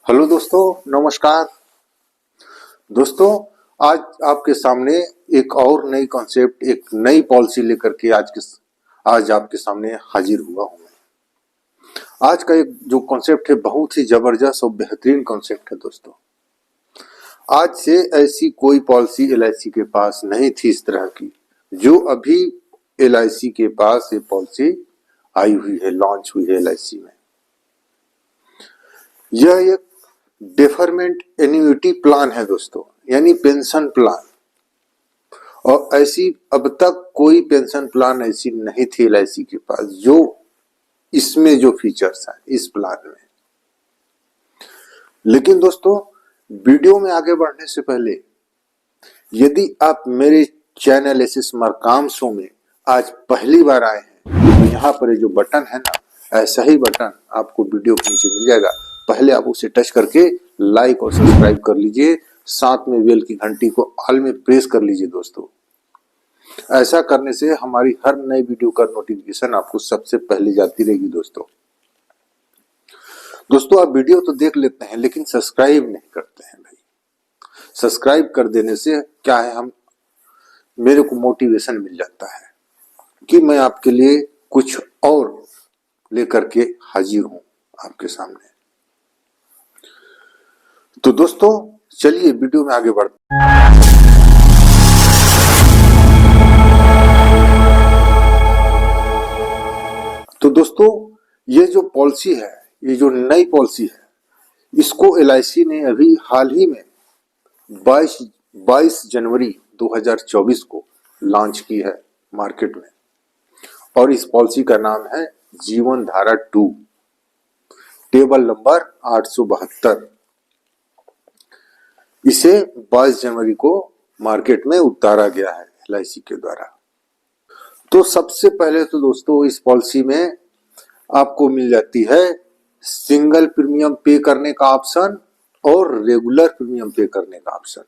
Hello दोस्तों, नमस्कार। दोस्तों, आज आपके सामने एक और नई कॉन्सेप्ट, एक नई पॉलिसी लेकर के आज आपके सामने हाजिर हुआ हूँ मैं। आज का एक जो कॉन्सेप्ट है बहुत ही जबरदस्त और बेहतरीन कॉन्सेप्ट है दोस्तों। आज से ऐसी कोई पॉलिसी एलआईसी के पास नहीं थी इस तरह की, जो अभी एलआईसी के पास ये पॉलिसी आई हुई है, लॉन्च हुई है एलआईसी में। यह एक डेफरमेंट एन्युइटी प्लान है दोस्तों, यानी पेंशन प्लान। और ऐसी अब तक कोई पेंशन प्लान ऐसी नहीं थी एलआईसी के पास जो इसमें जो फीचर्स हैं इस प्लान में। लेकिन दोस्तों, वीडियो में आगे बढ़ने से पहले यदि आप मेरे चैनल एसएस मरकाम शो में आज पहली बार आए हैं तो यहाँ पर जो बटन है ना, ऐसा ही बटन आपको वीडियो के नीचे मिल जाएगा। पहले आप उसे टच करके लाइक और सब्सक्राइब कर लीजिए, साथ में बेल की घंटी को ऑल में प्रेस कर लीजिए दोस्तों। ऐसा करने से हमारी हर नई वीडियो का नोटिफिकेशन आपको सबसे पहले जाती रहेगी दोस्तों। दोस्तों, आप वीडियो तो देख लेते हैं लेकिन सब्सक्राइब नहीं करते हैं भाई। सब्सक्राइब कर देने से क्या है, मेरे को मोटिवेशन मिल जाता है कि मैं आपके लिए कुछ और लेकर के हाजिर हूं आपके सामने। तो दोस्तों, चलिए वीडियो में आगे बढ़ते हैं। तो दोस्तों, ये जो पॉलिसी है, ये जो नई पॉलिसी है, इसको एलआईसी ने अभी हाल ही में 22 जनवरी 2024 को लॉन्च की है मार्केट में। और इस पॉलिसी का नाम है जीवन धारा 2, टेबल नंबर 872। इसे 22 जनवरी को मार्केट में उतारा गया है एलआईसी के द्वारा। तो सबसे पहले तो दोस्तों, इस पॉलिसी में आपको मिल जाती है सिंगल प्रीमियम पे करने का ऑप्शन और रेगुलर प्रीमियम पे करने का ऑप्शन,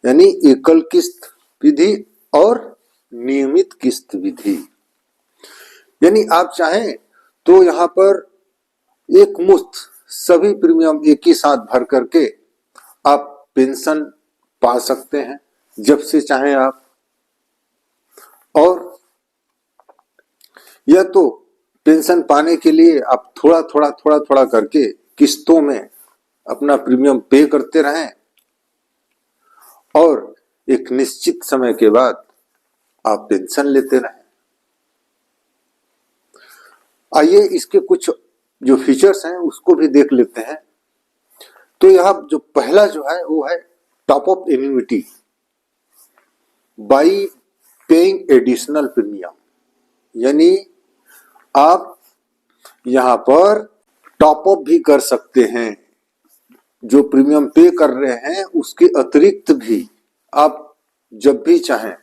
यानी एकल किस्त विधि और नियमित किस्त विधि। यानी आप चाहें तो यहां पर एक मुश्त सभी प्रीमियम एक ही साथ भर करके आप पेंशन पा सकते हैं जब से चाहें आप। और यह तो पेंशन पाने के लिए आप थोड़ा थोड़ा करके किस्तों में अपना प्रीमियम पे करते रहें और एक निश्चित समय के बाद आप पेंशन लेते रहें। आइए इसके कुछ जो फीचर्स हैं उसको भी देख लेते हैं। तो यहां जो पहला जो है वो है top up annuity by paying additional premium, यानी आप यहां पर टॉप अप भी कर सकते हैं। जो प्रीमियम पे कर रहे हैं उसके अतिरिक्त भी आप जब भी चाहें,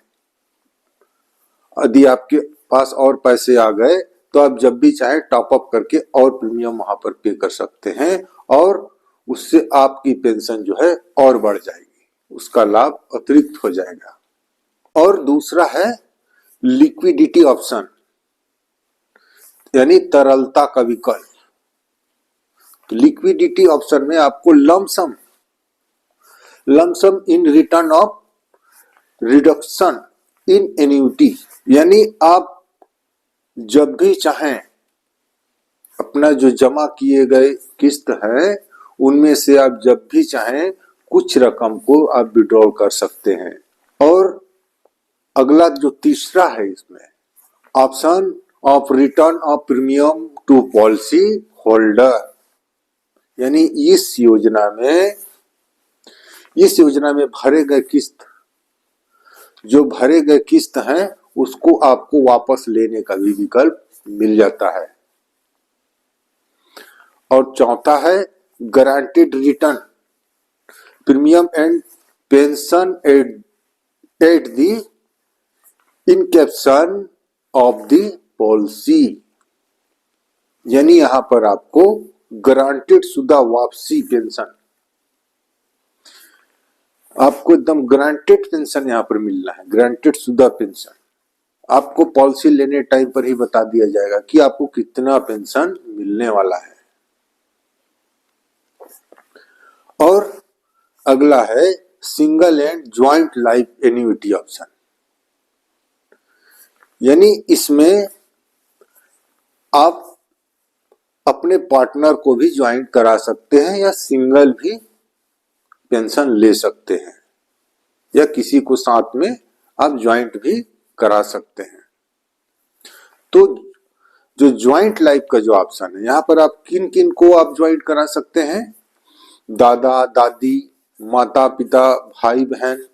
यदि आपके पास और पैसे आ गए तो आप जब भी चाहें टॉप अप करके और प्रीमियम वहां पर पे कर सकते हैं और उससे आपकी पेंशन जो है और बढ़ जाएगी, उसका लाभ अतिरिक्त हो जाएगा। और दूसरा है लिक्विडिटी ऑप्शन, यानी तरलता का विकल्प। लिक्विडिटी ऑप्शन में आपको lump sum in return of reduction in annuity, यानी आप जब भी चाहें अपना जो जमा किए गए किस्त है उनमें से आप जब भी चाहें कुछ रकम को आप विड्रॉल कर सकते हैं। और अगला जो तीसरा है इसमें option of return of premium to policy holder, यानी इस योजना में भरे गए किस्त हैं उसको आपको वापस लेने का भी विकल्प मिल जाता है। और चौथा है guaranteed return premium and pension at the inception of the policy, यानी यहां पर आपको गारंटीड शुदा वापसी पेंशन, आपको एकदम गारंटीड पेंशन यहां पर मिलना है। गारंटीड शुदा पेंशन आपको पॉलिसी लेने टाइम पर ही बता दिया जाएगा कि आपको कितना पेंशन मिलने वाला है। अगला है single and joint life annuity option. यानी इसमें आप अपने पार्टनर को भी ज्वाइंट करा सकते हैं या सिंगल भी पेंशन ले सकते हैं, या किसी को साथ में आप ज्वाइंट भी करा सकते हैं। तो जो ज्वाइंट लाइफ का जो ऑप्शन है, यहां पर आप किन किन को आप ज्वाइंट करा सकते हैं? दादा दादी, माता पिता, भाई बहन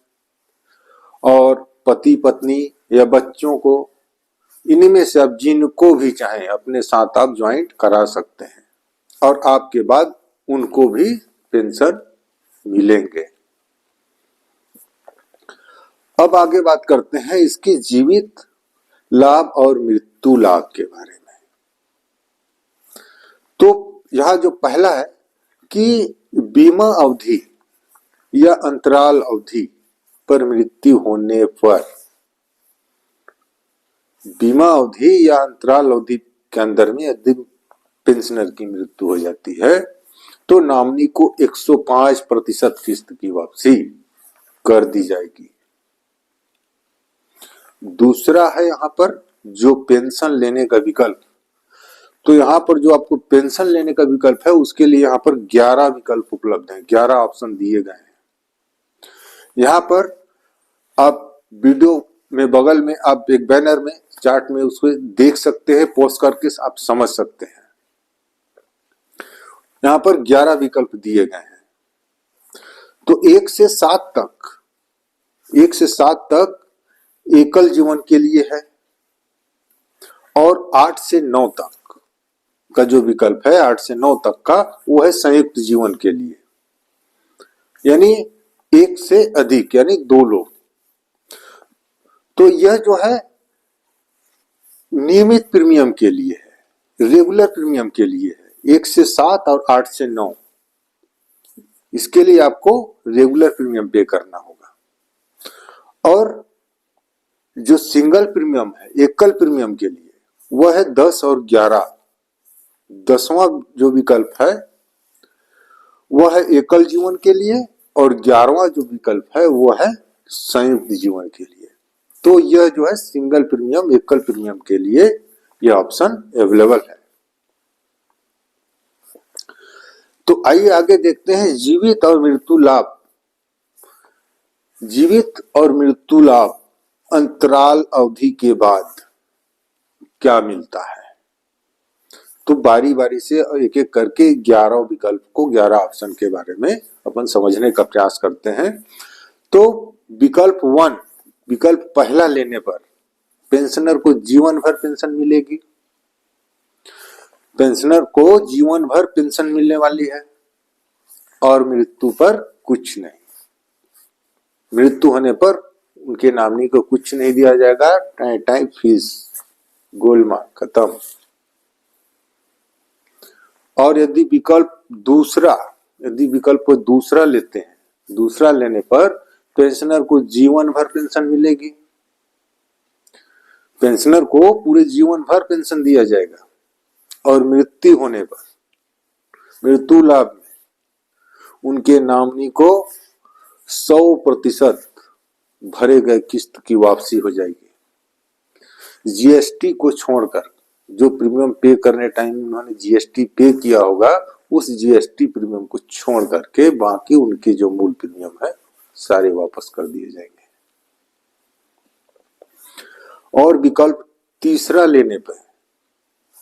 और पति पत्नी या बच्चों को, इनमें से आप जिनको भी चाहें अपने साथ आप ज्वाइंट करा सकते हैं और आपके बाद उनको भी पेंशन मिलेंगे। अब आगे बात करते हैं इसके जीवित लाभ और मृत्यु लाभ के बारे में। तो यहां जो पहला है कि बीमा अवधि या अंतराल अवधि पर मृत्यु होने पर, बीमा अवधि या अंतराल अवधि के अंदर में यदि पेंशनर की मृत्यु हो जाती है तो नॉमिनी को 105% किस्त की वापसी कर दी जाएगी। दूसरा है यहां पर जो पेंशन लेने का विकल्प, तो यहां पर जो आपको पेंशन लेने का विकल्प है उसके लिए यहां पर 11 विकल्प उपलब्ध हैं, 11 ऑप्शन दिए गए हैं। यहां पर आप वीडियो में बगल में आप एक बैनर में चार्ट में उसको देख सकते हैं, पॉज करके आप समझ सकते हैं। यहां पर 11 विकल्प दिए गए हैं। तो 1 से 7 तक, 1 से 7 तक एकल जीवन के लिए है और 8 से 9 तक का जो विकल्प है, 8 से 9 तक का, वो है संयुक्त जीवन के लिए, यानी 1 से अधिक यानी 2 लोग। तो यह जो है नियमित प्रीमियम के लिए है, रेगुलर प्रीमियम के लिए है। 1 से 7 और 8 से 9, इसके लिए आपको रेगुलर प्रीमियम पे करना होगा। और जो सिंगल प्रीमियम है, एकल प्रीमियम के लिए, वह है 10 और 11। 10वां जो विकल्प है वह है एकल जीवन के लिए और 11वां जो विकल्प है वो है संयुक्त जीवन के लिए। तो यह जो है सिंगल प्रीमियम, एकल प्रीमियम के लिए यह ऑप्शन अवेलेबल है। तो आइए आगे देखते हैं जीवित और मृत्यु लाभ। जीवित और मृत्यु लाभ अंतराल अवधि के बाद क्या मिलता है। तो बारी बारी से एक एक करके 11 विकल्प को, 11 ऑप्शन के बारे में अपन समझने का प्रयास करते हैं। तो विकल्प 1, विकल्प पहला लेने पर पेंशनर को जीवन भर पेंशन मिलेगी। पेंशनर को जीवन भर पेंशन मिलने वाली है और मृत्यु पर कुछ नहीं। मृत्यु होने पर उनके नॉमिनी को कुछ नहीं दिया जाएगा, टाइम फीस गोलमाल खत्म। और यदि विकल्प को दूसरा लेते हैं, दूसरा लेने पर पेंशनर को जीवन भर पेंशन मिलेगी। पेंशनर को पूरे जीवन भर पेंशन दिया जाएगा और मृत्यु होने पर, मृत्यु लाभ में उनके नॉमिनी को 100% भरे गए किस्त की वापसी हो जाएगी। जीएसटी को छोड़कर, जो प्रीमियम पे करने टाइम उन्होंने जीएसटी पे किया होगा, उस जीएसटी प्रीमियम को छोड़ करके बाकी उनके जो मूल प्रीमियम है सारे वापस कर दिए जाएंगे। और विकल्प तीसरा लेने पर,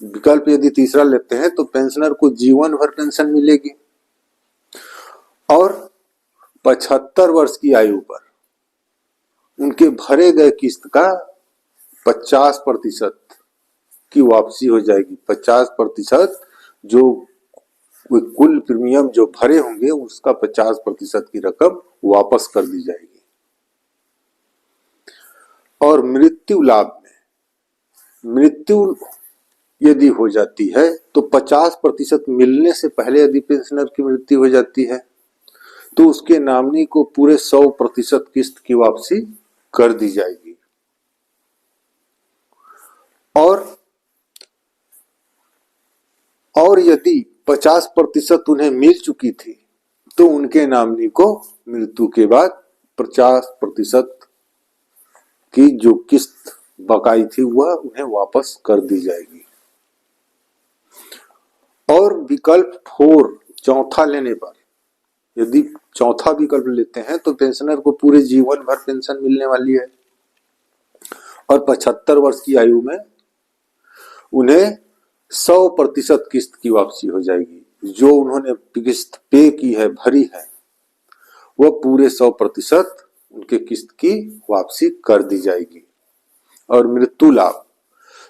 विकल्प यदि तीसरा लेते हैं तो पेंशनर को जीवन भर पेंशन मिलेगी और 75 वर्ष की आयु पर उनके भरे गए किस्त का 50% की वापसी हो जाएगी। 50% जो कुल प्रीमियम जो भरे होंगे उसका 50% की रकम वापस कर दी जाएगी। और मृत्यु लाभ में, मृत्यु यदि हो जाती है तो 50% मिलने से पहले यदि पेंशनर की मृत्यु हो जाती है तो उसके नॉमिनी को पूरे 100% किस्त की वापसी कर दी जाएगी। और यदि 50% उन्हें मिल चुकी थी तो उनके नॉमिनी को मृत्यु के बाद 50% की जो किस्त बकाई थी वह उन्हें वापस कर दी जाएगी। और विकल्प 4 चौथा लेने पर, यदि चौथा विकल्प लेते हैं तो पेंशनर को पूरे जीवन भर पेंशन मिलने वाली है और 75 वर्ष की आयु में उन्हें 100% किस्त की वापसी हो जाएगी। जो उन्होंने किस्त पे की है, भरी है, वह पूरे 100% उनके किस्त की वापसी कर दी जाएगी। और मृत्यु लाभ,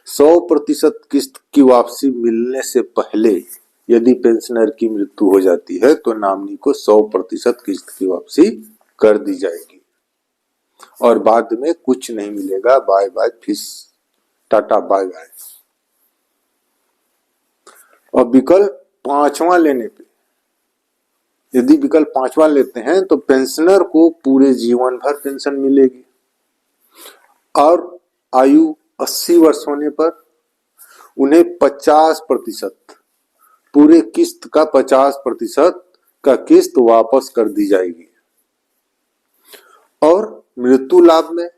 100% किस्त की वापसी मिलने से पहले यदि पेंशनर की मृत्यु हो जाती है तो नॉमिनी को 100% किस्त की वापसी कर दी जाएगी और बाद में कुछ नहीं मिलेगा। Bye bye fish, tata bye bye. और विकल्प 5वां लेने पे, यदि विकल्प 5वां लेते हैं तो पेंशनर को पूरे जीवन भर पेंशन मिलेगी और आयु 80 वर्ष होने पर उन्हें 50%, पूरे किस्त का 50% का किस्त वापस कर दी जाएगी। और मृत्यु लाभ में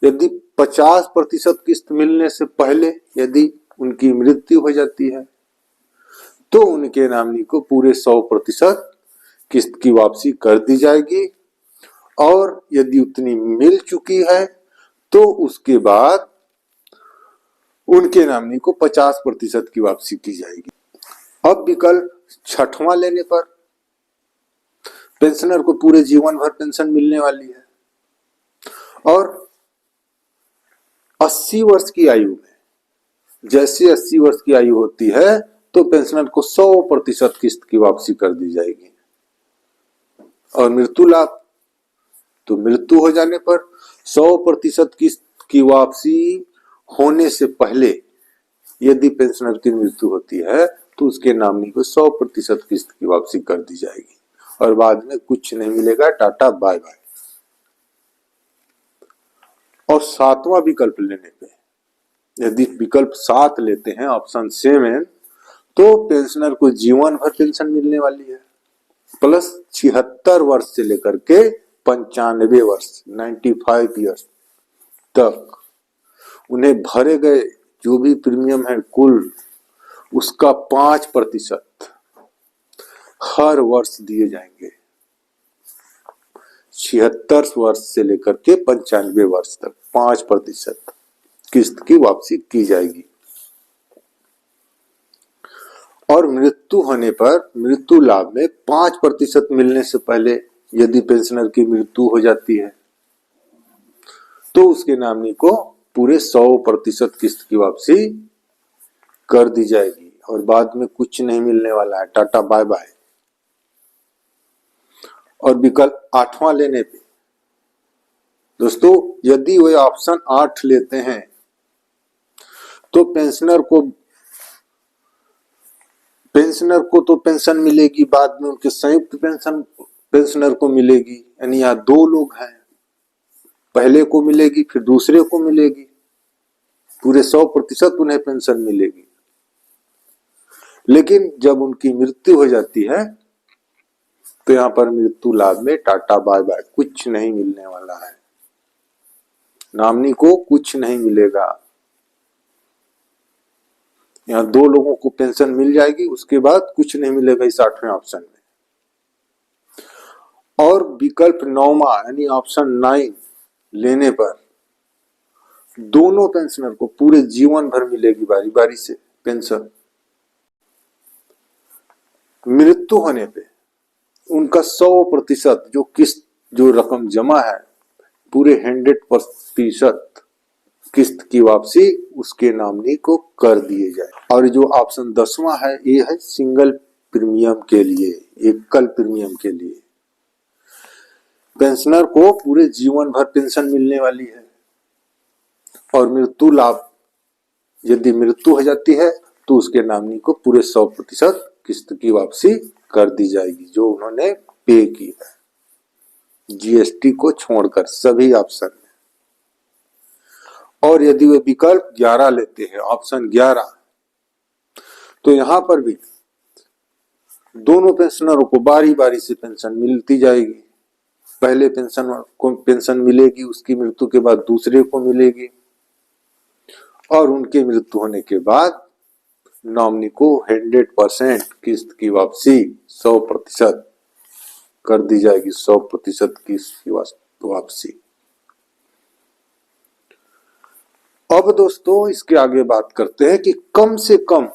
यदि 50% किस्त मिलने से पहले यदि उनकी मृत्यु हो जाती है तो उनके नॉमिनी को पूरे 100% किस्त की वापसी कर दी जाएगी और यदि उतनी मिल चुकी है तो उसके बाद उनके नॉमिनी को 50% की वापसी की जाएगी। अब विकल्प 6वां लेने पर पेंशनर को पूरे जीवन भर पेंशन मिलने वाली है और 80 वर्ष की आयु में, जैसे 80 वर्ष की आयु होती है तो पेंशनर को 100% किस्त की वापसी कर दी जाएगी। और मृत्यु लाभ, तो मृत्यु हो जाने पर 100% किस्त की वापसी होने से पहले यदि पेंशनर की मृत्यु होती है तो उसके नॉमिनी को 100% किस्त की वापसी कर दी जाएगी और बाद में कुछ नहीं मिलेगा। Tata bye bye. और 7वां विकल्प लेने पे, यदि विकल्प 7 लेते हैं, ऑप्शन 7, तो पेंशनर को जीवन भर पेंशन मिलने वाली है प्लस 76 वर्ष से लेकर के 95 वर्ष 95 ईयर्स तक उन्हें भरे गए जो भी प्रीमियम है कुल उसका 5% हर वर्ष दिए जाएंगे। 76 वर्ष से लेकर के 95 वर्ष तक 5% किस्त की वापसी की जाएगी। और मृत्यु होने पर मृत्यु लाभ में 5% मिलने से पहले यदि पेंशनर की मृत्यु हो जाती है तो उसके नॉमिनी को पूरे 100% किस्त की वापसी कर दी जाएगी और बाद में कुछ नहीं मिलने वाला है। Tata bye bye. और विकल्प 8वां लेने पे दोस्तों, यदि वे ऑप्शन 8 लेते हैं तो पेंशनर को तो पेंशन मिलेगी, बाद में उनके संयुक्त पेंशन पेंशनर को मिलेगी, यानी यहाँ 2 लोग हैं, पहले को मिलेगी फिर दूसरे को मिलेगी, पूरे 100% उन्हें पेंशन मिलेगी। लेकिन जब उनकी मृत्यु हो जाती है तो यहाँ पर मृत्यु लाभ में टाटा बाय बाय, कुछ नहीं मिलने वाला है, नॉमिनी को कुछ नहीं मिलेगा। यहाँ 2 लोगों को पेंशन मिल जाएगी, उसके बाद कुछ नहीं मिलेगा इस 8वें ऑप्शन में। और विकल्प 9वां यानी ऑप्शन 9 लेने पर दोनों पेंशनर को पूरे जीवन भर मिलेगी बारी बारी से पेंशन। मृत्यु होने पे उनका 100% जो रकम जमा है पूरे 100% किस्त की वापसी उसके नॉमिनी को कर दिए जाए। और जो ऑप्शन 10वां है ये है सिंगल प्रीमियम के लिए, एकल प्रीमियम के लिए पेंशनर को पूरे जीवन भर पेंशन मिलने वाली है और मृत्यु लाभ, यदि मृत्यु हो जाती है तो उसके नॉमिनी को पूरे 100% किस्त की वापसी कर दी जाएगी जो उन्होंने पे की है, जीएसटी को छोड़कर सभी ऑप्शन में। और यदि वे विकल्प 11 लेते हैं, ऑप्शन 11, तो यहां पर भी दोनों पेंशनरों को बारी बारी से पेंशन मिलती जाएगी। पहले पेंशन को पेंशन मिलेगी, उसकी मृत्यु के बाद दूसरे को मिलेगी, और उनके मृत्यु होने के बाद नॉमिनी को 100% किस्त की वापसी 100% कर दी जाएगी, 100% किस्त की वापसी। अब दोस्तों इसके आगे बात करते हैं कि कम से कम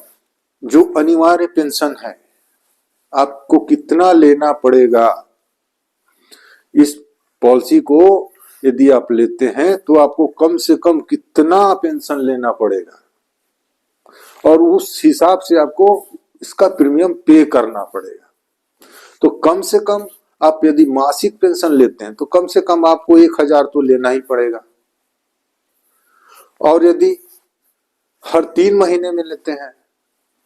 जो अनिवार्य पेंशन है आपको कितना लेना पड़ेगा। इस पॉलिसी को यदि आप लेते हैं तो आपको कम से कम कितना पेंशन लेना पड़ेगा, और उस हिसाब से आपको इसका प्रीमियम पे करना पड़ेगा। तो कम से कम आप यदि मासिक पेंशन लेते हैं तो कम से कम आपको 1000 तो लेना ही पड़ेगा, और यदि हर 3 महीने में लेते हैं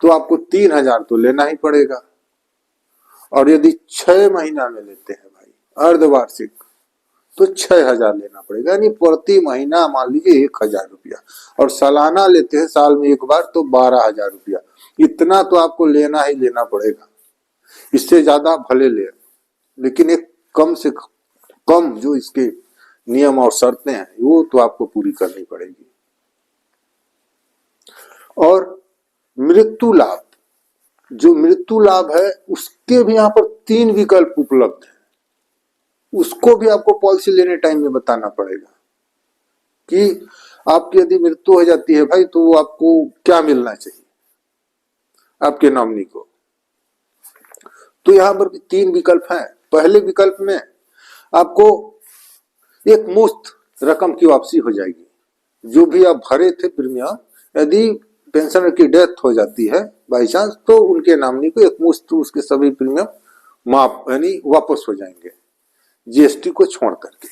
तो आपको 3000 तो लेना ही पड़ेगा, और यदि 6 महीना में लेते हैं भाई अर्धवार्षिक तो 6000 लेना पड़ेगा, यानी प्रति महीना मान लीजिए 1000 रुपया, और सालाना लेते हैं साल में एक बार तो 12000 रुपया। इतना तो आपको लेना ही लेना पड़ेगा, इससे ज्यादा भले ले, लेकिन एक कम से कम जो इसके नियम और शर्तें हैं वो तो आपको पूरी करनी पड़ेगी। और मृत्यु लाभ, जो मृत्यु लाभ है उसके भी यहाँ पर 3 विकल्प उपलब्ध है, उसको भी आपको पॉलिसी लेने टाइम में बताना पड़ेगा कि आपकी यदि मृत्यु हो जाती है भाई तो आपको क्या मिलना चाहिए आपके नॉमिनी को। तो यहाँ पर भी 3 विकल्प हैं। पहले विकल्प में आपको एक मुश्त रकम की वापसी हो जाएगी, जो भी आप भरे थे प्रीमियम, यदि पेंशनर की डेथ हो जाती है बाई चांस तो उनके नॉमिनी को एक मुश्त उसके सभी प्रीमियम माफ यानी वापस हो जाएंगे जीएसटी को छोड़ करके।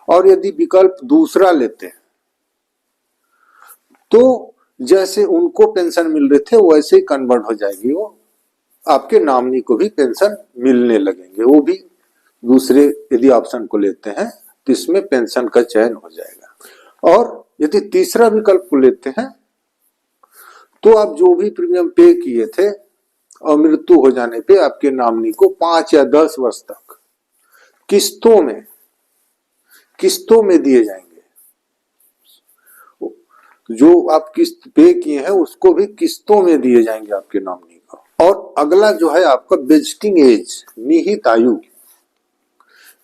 और यदि विकल्प दूसरा लेते हैं तो जैसे उनको पेंशन मिल रहे थे वैसे ही कन्वर्ट हो जाएगी, वो आपके नॉमिनी को भी पेंशन मिलने लगेंगे। वो भी दूसरे यदि ऑप्शन को लेते हैं तो इसमें पेंशन का चयन हो जाएगा। और यदि तीसरा विकल्प को लेते हैं तो आप जो भी प्रीमियम पे किए थे और मृत्यु हो जाने पे आपके नॉमिनी को 5 या 10 वर्ष तक किस्तों में दिए जाएंगे। जो आप किस्त पे किए हैं उसको भी किस्तों में दिए जाएंगे आपके नॉमिनी को। और अगला जो है आपका वेस्टिंग एज, निहित आयु,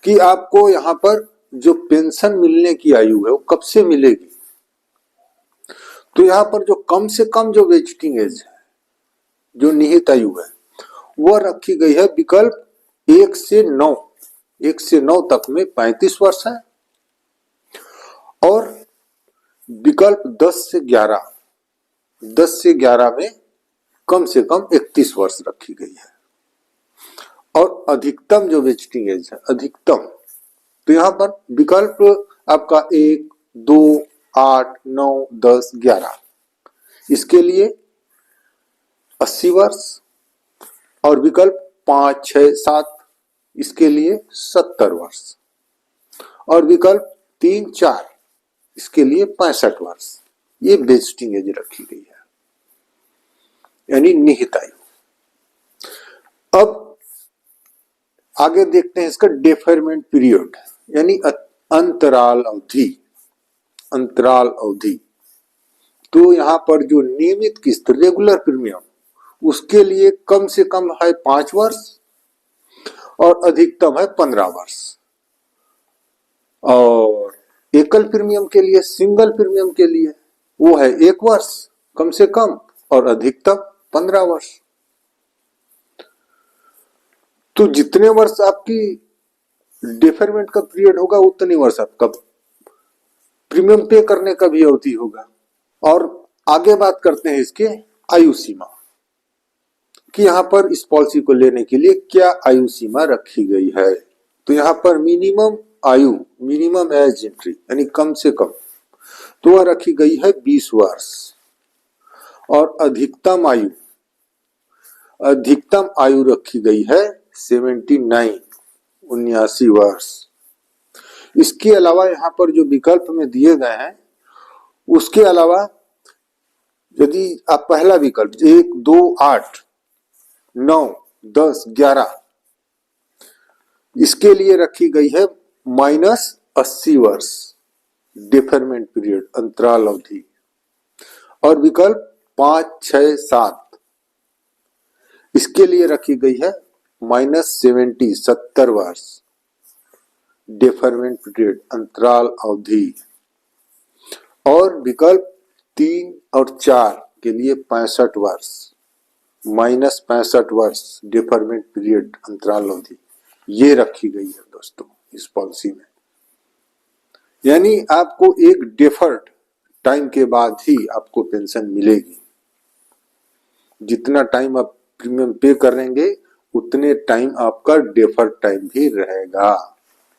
कि आपको यहाँ पर जो पेंशन मिलने की आयु है वो कब से मिलेगी। तो यहाँ पर जो कम से कम जो वेस्टिंग एज है, जो निहित आयु है, वह रखी गई है विकल्प 1 से 9 तक में 35 वर्ष है, और विकल्प 10 से 11 में कम से कम 31 वर्ष रखी गई है। और अधिकतम जो वेस्टिंग एज है, अधिकतम, तो यहाँ पर विकल्प आपका 1, 2, 8, 9, 10, 11, इसके लिए 80 वर्ष, और विकल्प 5, 6, 7 इसके लिए 70 वर्ष, और विकल्प 3, 4 इसके लिए 65 वर्ष। ये वेस्टिंग एज रखी गई है, यानी निहित आयु। अब आगे देखते हैं इसका डेफरमेंट पीरियड, यानी अंतराल अवधि। तो यहाँ पर जो नियमित किस्त रेगुलर प्रीमियम, उसके लिए कम से कम है 5 वर्ष और अधिकतम है 15 वर्ष। और एकल प्रीमियम के लिए, सिंगल प्रीमियम के लिए वो है 1 वर्ष कम से कम और अधिकतम 15 वर्ष। तो जितने वर्ष आपकी डिफरमेंट का पीरियड होगा उतनी वर्ष आपका प्रीमियम पे करने का भी अवधि होगा। और आगे बात करते हैं इसके आयु सीमा कि यहाँ पर इस पॉलिसी को लेने के लिए क्या आयु सीमा रखी गई है। तो यहाँ पर मिनिमम एज एंट्री यानी कम से कम, तो वह रखी गई है 20 वर्ष, और अधिकतम आयु रखी गई है 79 वर्ष। इसके अलावा यहाँ पर जो विकल्प में दिए गए हैं उसके अलावा यदि आप पहला विकल्प 1, 2, 8, 9, 10, 11 इसके लिए रखी गई है -80 वर्ष डिफरमेंट पीरियड, अंतराल अवधि। और विकल्प 5, 6, 7 इसके लिए रखी गई है -70 70 वर्ष डिफरमेंट पीरियड, अंतराल अवधि। और विकल्प 3 और 4 के लिए 65 वर्ष -65 वर्ष डिफरमेंट पीरियड, अंतराल अवधि ये रखी गई है दोस्तों इस पॉलिसी में। यानी आपको एक डिफर्ड टाइम के बाद ही आपको पेंशन मिलेगी। जितना टाइम आप प्रीमियम पे करेंगे उतने टाइम आपका डिफर्ड टाइम भी रहेगा।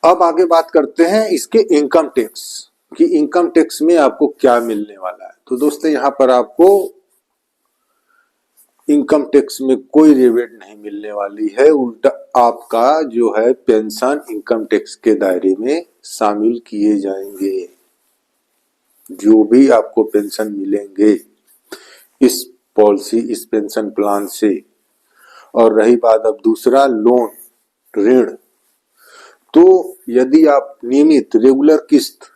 अब आगे बात करते हैं इसके इनकम टैक्स कि इनकम टैक्स में आपको क्या मिलने वाला है। तो दोस्तों यहाँ पर आपको इनकम टैक्स में कोई रिबेट नहीं मिलने वाली है, उल्टा आपका जो है पेंशन इनकम टैक्स के दायरे में शामिल किए जाएंगे। जो भी आपको पेंशन मिलेंगे इस पॉलिसी, इस पेंशन प्लान से। और रही बात अब दूसरा लोन, ऋण, तो यदि आप नियमित रेगुलर किस्त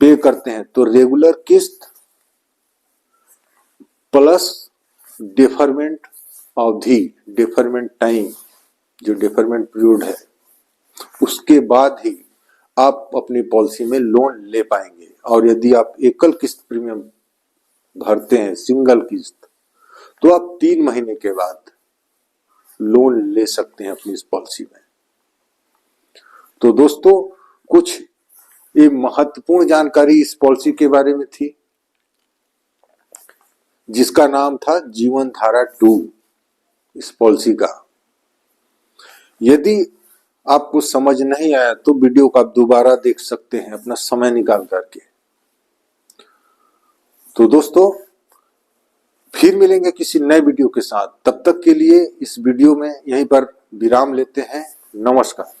पे करते हैं तो रेगुलर किस्त प्लस डिफरमेंट अवधि, डिफरमेंट टाइम, जो डिफरमेंट पीरियड है, उसके बाद ही आप अपनी पॉलिसी में लोन ले पाएंगे। और यदि आप एकल किस्त प्रीमियम भरते हैं, सिंगल किस्त, तो आप 3 महीने के बाद लोन ले सकते हैं अपनी इस पॉलिसी में। तो दोस्तों कुछ ये महत्वपूर्ण जानकारी इस पॉलिसी के बारे में थी, जिसका नाम था जीवन धारा 2 इस पॉलिसी का। यदि आपको समझ नहीं आया तो वीडियो को आप दोबारा देख सकते हैं अपना समय निकाल करके। तो दोस्तों फिर मिलेंगे किसी नए वीडियो के साथ, तब तक के लिए इस वीडियो में यहीं पर विराम लेते हैं। नमस्कार।